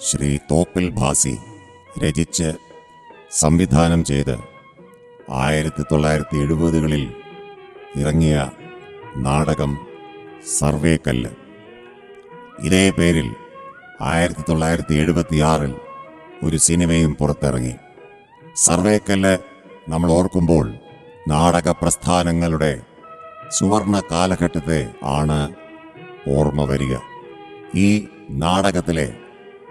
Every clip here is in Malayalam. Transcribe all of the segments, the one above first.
ശ്രീ തോപ്പിൽ ഭാസി രചിച്ച് സംവിധാനം ചെയ്ത് 1970കളിൽ ഇറങ്ങിയ നാടകം സർവേക്കല്ല്. ഇതേ പേരിൽ 1976 ഒരു സിനിമയും പുറത്തിറങ്ങി. സർവേക്കല്ല് നമ്മൾ ഓർക്കുമ്പോൾ നാടക പ്രസ്ഥാനങ്ങളുടെ സുവർണ കാലഘട്ടത്തെ ആണ് ഓർമ്മ വരിക. ഈ നാടകത്തിലെ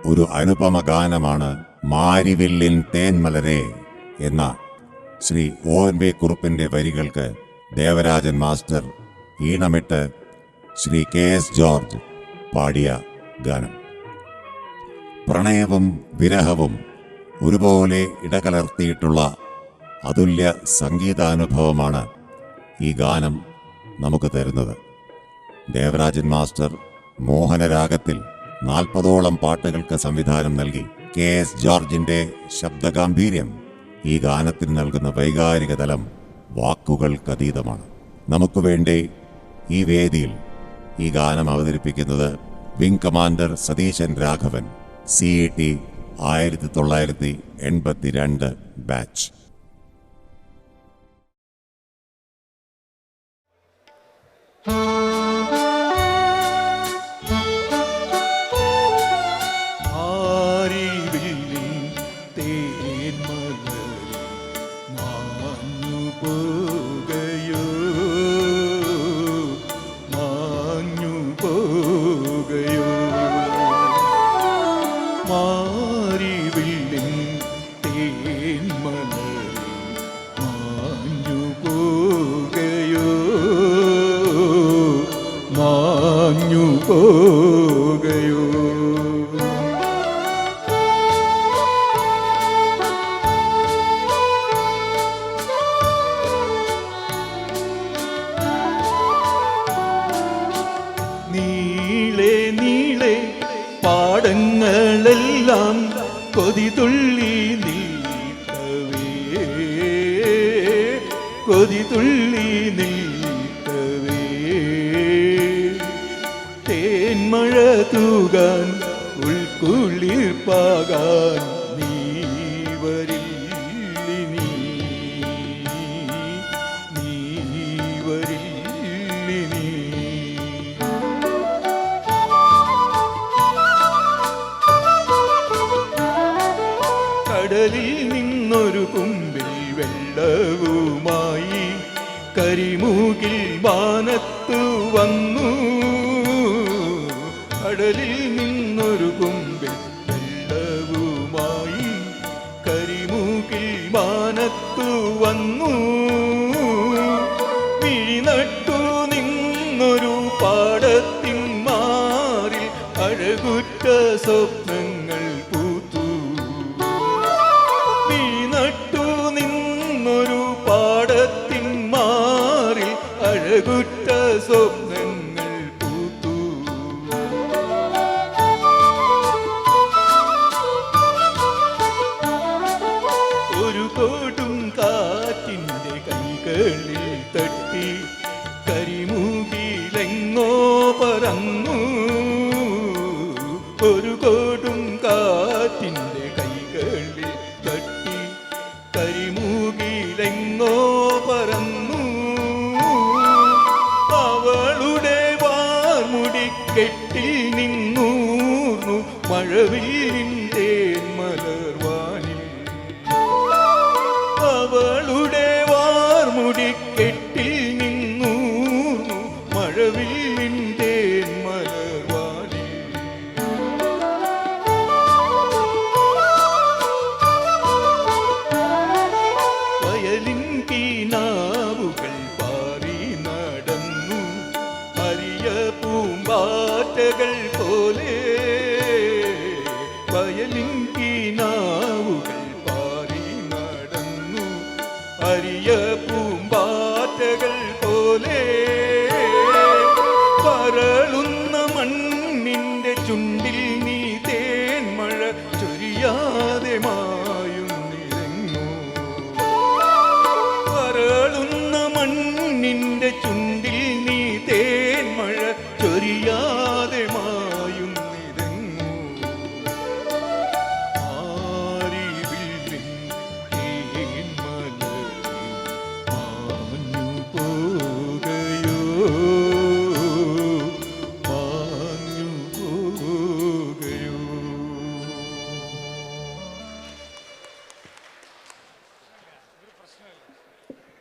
ഒരു അനുപമ ഗാനമാണ് മാരിവില്ലിൻ തേന്മലരെ എന്ന ശ്രീ ONV കുറുപ്പിൻ്റെ വരികൾക്ക് ദേവരാജൻ മാസ്റ്റർ ഈണമിട്ട് ശ്രീ KS ജോർജ് പാടിയ ഗാനം. പ്രണയവും വിരഹവും ഒരുപോലെ ഇടകലർത്തിയിട്ടുള്ള അതുല്യ സംഗീതാനുഭവമാണ് ഈ ഗാനം നമുക്ക് തരുന്നത്. ദേവരാജൻ മാസ്റ്റർ മോഹനരാഗത്തിൽ 40ഓളം പാട്ടുകൾക്ക് സംവിധാനം നൽകി. KS ജോർജിന്റെ ശബ്ദഗാംഭീര്യം ഈ ഗാനത്തിന് നൽകുന്ന വൈകാരിക തലം വാക്കുകൾക്കതീതമാണ്. നമുക്ക് വേണ്ടി ഈ വേദിയിൽ ഈ ഗാനം അവതരിപ്പിക്കുന്നത് wing commander Satheesan Raghavan, CET 1982 batch. പാടങ്ങളെല്ലാം കൊതിതുള്ളി നീട്ടവേ, കൊതിതുള്ളി നീട്ടവേ, തേന്മഴ തൂകാൻ ഉൾക്കുളിർപ്പാകാൻ നീ വരില്ലിനി, നീ വരില്ലിനി. കടലിൽ നിന്നൊരു കുമ്പിൽ വെള്ളവുമായി കരിമൂകിൽ മാനത്തു വന്നു. കടലിൽ നിന്നൊരു കുമ്പിൽ വെള്ളവുമായി കരിമൂകിൽ മാനത്തു വന്നു. വിഴിനട്ടു നിന്നൊരു പാടത്തിൻ മാറിൽ അഴകുറ്റ സ്വപ്നങ്ങൾ പൂത്തു. വിഴിനട്ടു നിന്നൊരു പാടത്തിൻ മാറിൽ അഴകുറ്റ സ്വപ്നങ്ങൾ പൂത്തു. ഒരു കൊടും കാറ്റിൻ്റെ കൈകളിൽ തട്ടി കരിമൂകിലെങ്ങോ പറന്നു. ഒരു കൊടും കാറ്റിൻ്റെ കൈകളിൽ തട്ടി കരിമൂകിലെങ്ങോ പറന്നു. അവളുടെ വാർമുടിക്കെട്ടിൽ നിന്നൂർന്നു മഴവില്ലിൻ തേന്മലർ.